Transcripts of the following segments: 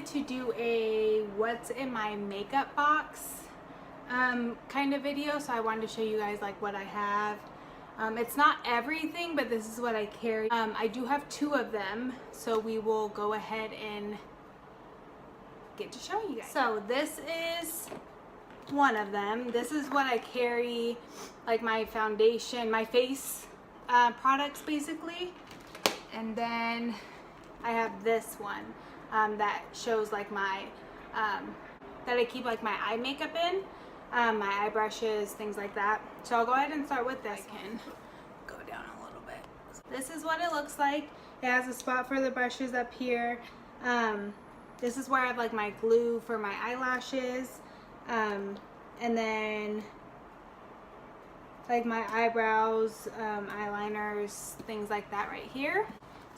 wanted to do a what's in my makeup box kind of video, so I wanted to show you guys like what I have. It's not everything, but this is what I carry. I do have 2 of them, so we will go ahead and get to showing you guys. So this is one of them. This is what I carry, like my foundation, my face products basically. And then I have this one that shows like my that I keep like my eye makeup in, my eye brushes, things like that. So I'll go ahead and start with this. I can go down a little bit. This is what it looks like. It has a spot for the brushes up here. This is where I have like my glue for my eyelashes, and then like my eyebrows, eyeliners, things like that right here.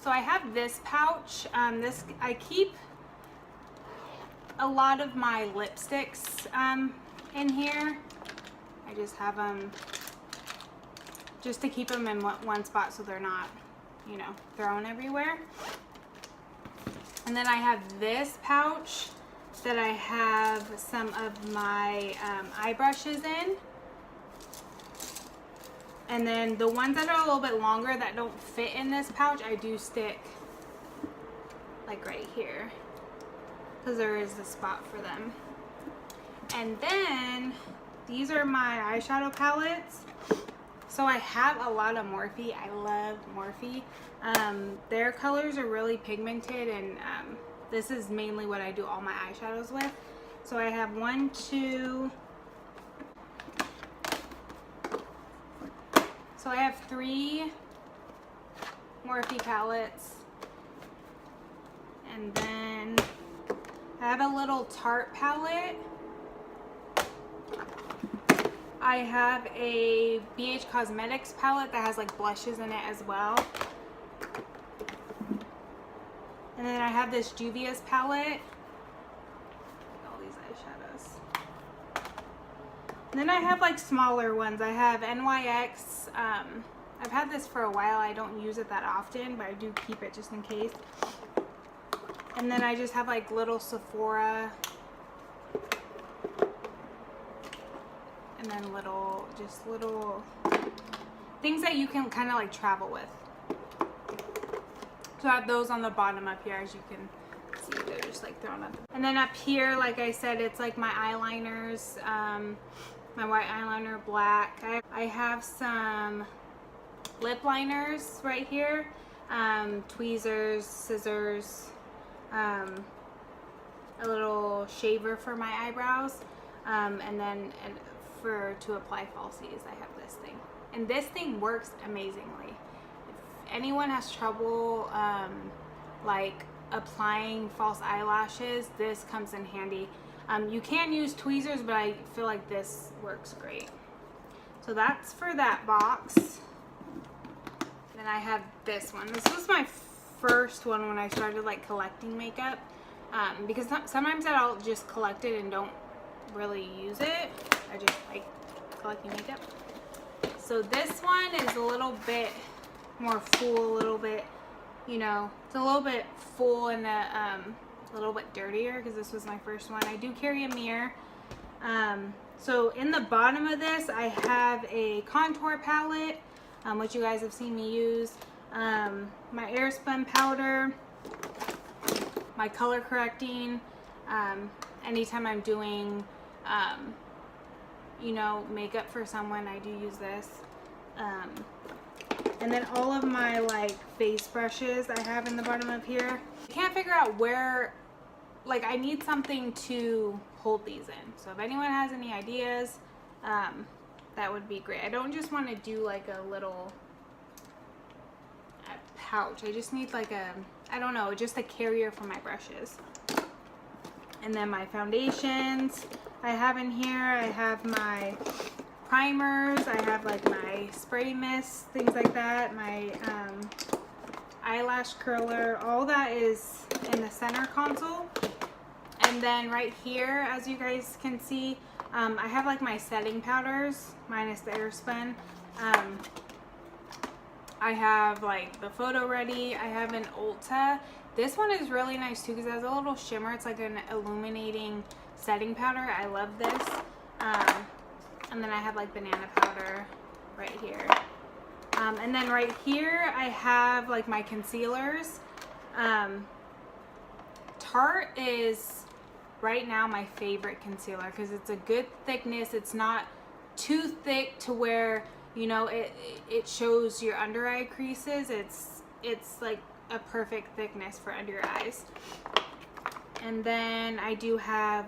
So I have this pouch. I keep a lot of my lipsticks in here. I just have them just to keep them in one spot so they're not, you know, thrown everywhere. And then I have this pouch that I have some of my eye brushes in. And then the ones that are a little bit longer that don't fit in this pouch, I do stick like right here, because there is a spot for them. And then these are my eyeshadow palettes. So I have a lot of Morphe. I love Morphe. Their colors are really pigmented, and this is mainly what I do all my eyeshadows with. So I have 1, 2. So I have 3 Morphe palettes. And then I have a little Tarte palette. I have a BH Cosmetics palette that has like blushes in it as well. And then I have this Juvia's palette. All these eyeshadows. And then I have like smaller ones. I have NYX. I've had this for a while. I don't use it that often, but I do keep it just in case. And then I just have like little Sephora. And then little things that you can kind of like travel with. So I have those on the bottom up here, as you can see, they're just like thrown up. And then up here, like I said, it's like my eyeliners, my white eyeliner, black. I have some lip liners right here, tweezers, scissors, a little shaver for my eyebrows, and then to apply falsies, I have this thing. And this thing works amazingly. If anyone has trouble like applying false eyelashes, this comes in handy. You can use tweezers, but I feel like this works great. So that's for that box. Then I have this one. This was my first one when I started like collecting makeup, because sometimes I'll just collect it and don't really use it. I just like collecting makeup. So this one is a little bit more full, a little bit, you know, it's a little bit full and a little bit dirtier, because this was my first one. I do carry a mirror. So in the bottom of this, I have a contour palette, which you guys have seen me use, my Airspun powder, my color correcting. Anytime I'm doing you know, makeup for someone, I do use this. And then all of my like face brushes I have in the bottom of here. I can't figure out where, like I need something to hold these in. So if anyone has any ideas, that would be great. I don't just want to do like a little pouch. I just need like a, I don't know, just a carrier for my brushes. And then my foundations I have in here. I have my primers. I have like my spray mist, things like that. My eyelash curler. All that is in the center console. And then right here, as you guys can see, I have like my setting powders, minus the Airspun. I have like the Photo Ready. I have an Ulta. This one is really nice too because it has a little shimmer. It's like an illuminating setting powder. I love this. And then I have like banana powder right here. And then right here I have like my concealers. Tarte is right now my favorite concealer because it's a good thickness. It's not too thick to where, you know, it shows your under eye creases. It's like a perfect thickness for under your eyes. And then I do have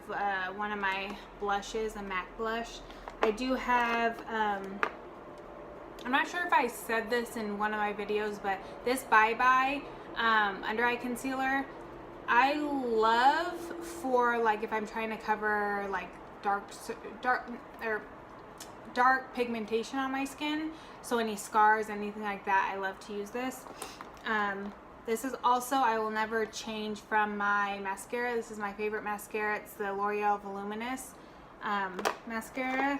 one of my blushes, a MAC blush. I do have, I'm not sure if I said this in one of my videos, but this Bye Bye under eye concealer, I love for like if I'm trying to cover like dark pigmentation on my skin, so any scars, anything like that, I love to use this. This is also, I will never change from my mascara. This is my favorite mascara. It's the L'Oreal Voluminous mascara.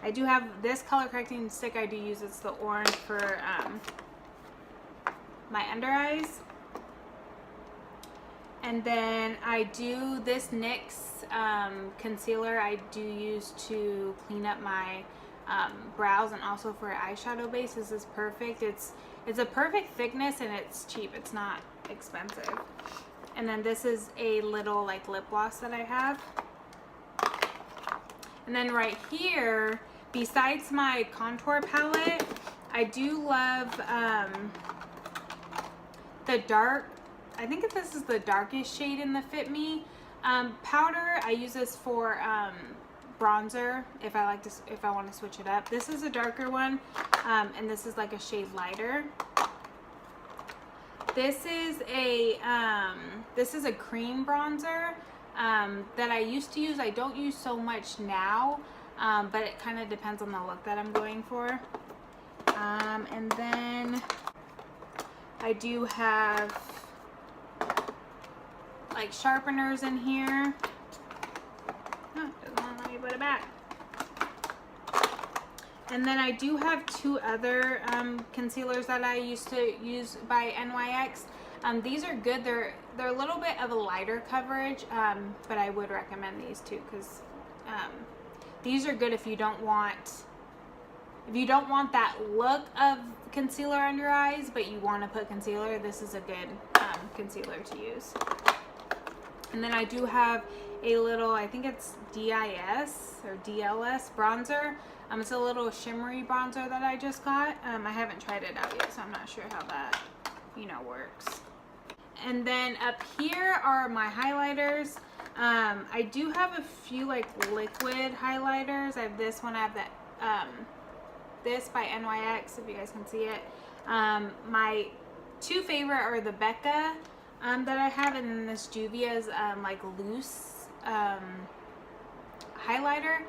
I do have this color correcting stick I do use. It's the orange for my under eyes. And then I do this NYX concealer I do use to clean up my brows and also for eyeshadow base. This is perfect. It's a perfect thickness and it's cheap. It's not expensive. And then this is a little like lip gloss that I have. And then right here, besides my contour palette, I do love the dark, I think this is the darkest shade in the Fit Me powder. I use this for bronzer if I want to switch it up. This is a darker one, and this is like a shade lighter. This is a cream bronzer that I used to use. I don't use so much now, but it kind of depends on the look that I'm going for. And then I do have like sharpeners in here. Oh, doesn't want to let me put it back. And then I do have two other concealers that I used to use by NYX. These are good. They're a little bit of a lighter coverage, but I would recommend these two because these are good if you don't want that look of concealer under your eyes, but you want to put concealer. This is a good concealer to use. And then I do have a little, I think it's DIS or DLS bronzer. It's a little shimmery bronzer that I just got. I haven't tried it out yet, so I'm not sure how that, works. And then up here are my highlighters. I do have a few like liquid highlighters. I have this one. I have that this by NYX, if you guys can see it. My two favorite are the Becca that I have, and then this Juvia's like loose highlighter.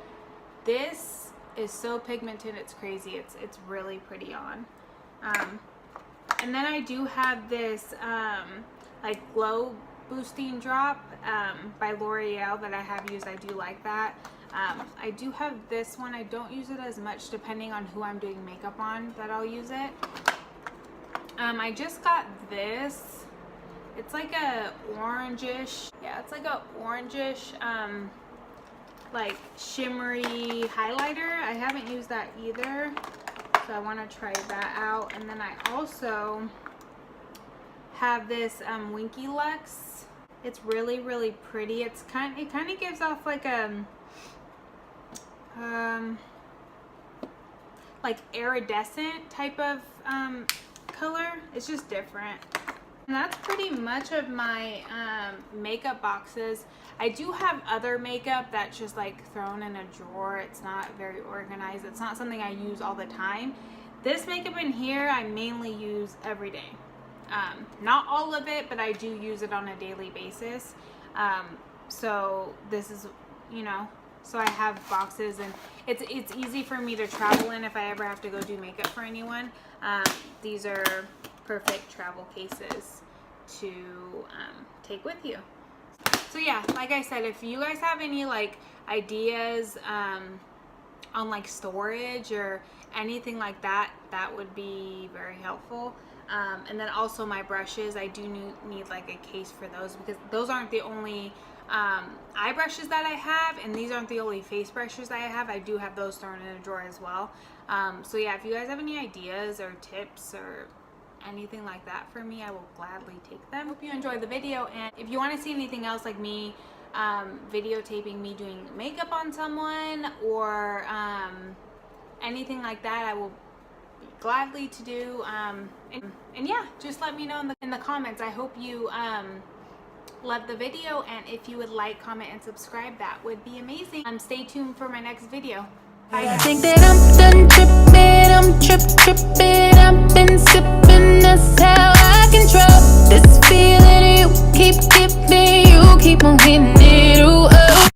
This is so pigmented, it's crazy. It's really pretty on. And then I do have this like glow boosting drop by L'Oreal that I have used. I do like that. I do have this one. I don't use it as much, depending on who I'm doing makeup on, that I'll use it. I just got this. It's like a orangish, yeah, it's like a orangish like shimmery highlighter. I haven't used that either, so I want to try that out. And then I also have this Winky Lux. It's really, really pretty. It kind of gives off like a like iridescent type of color. It's just different. And that's pretty much of my makeup boxes. I do have other makeup that's just like thrown in a drawer. It's not very organized. It's not something I use all the time. This makeup in here I mainly use every day. Not all of it, but I do use it on a daily basis. So this is, so I have boxes, and it's easy for me to travel in if I ever have to go do makeup for anyone. These are perfect travel cases to take with you. So yeah, like I said, if you guys have any like ideas on like storage or anything like that, that would be very helpful. And then also my brushes, I do need like a case for those, because those aren't the only eye brushes that I have, and these aren't the only face brushes that I have. I do have those thrown in a drawer as well. So yeah, if you guys have any ideas or tips or anything like that for me, I will gladly take them. Hope you enjoyed the video, and if you want to see anything else like me videotaping me doing makeup on someone or anything like that, I will be gladly to do. And yeah, just let me know in the comments. I hope you loved the video, and if you would like, comment, and subscribe, that would be amazing. Stay tuned for my next video. Bye. I think that I'm done tripping, I'm tripping, I've been sipping this